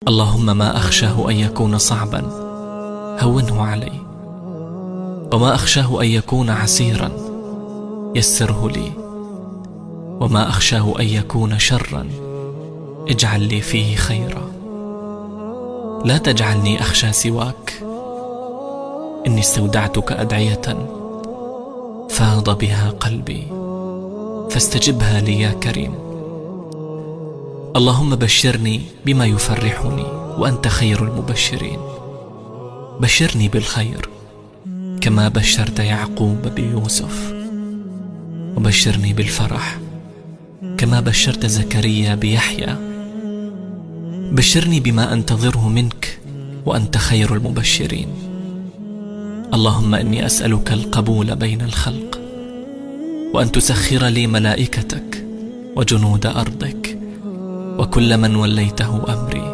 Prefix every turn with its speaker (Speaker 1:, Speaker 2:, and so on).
Speaker 1: اللهم ما أخشاه أن يكون صعبا هونه علي، وما أخشاه أن يكون عسيرا يسره لي، وما أخشاه أن يكون شرا اجعل لي فيه خيرا. لا تجعلني أخشى سواك، إني استودعتك أدعية فاض بها قلبي فاستجبها لي يا كريم. اللهم بشرني بما يفرحني وأنت خير المبشرين. بشرني بالخير كما بشرت يعقوب بيوسف، وبشرني بالفرح كما بشرت زكريا بيحيى. بشرني بما أنتظره منك وأنت خير المبشرين. اللهم إني أسألك القبول بين الخلق، وأن تسخر لي ملائكتك وجنود أرضك وكل من وليته أمري.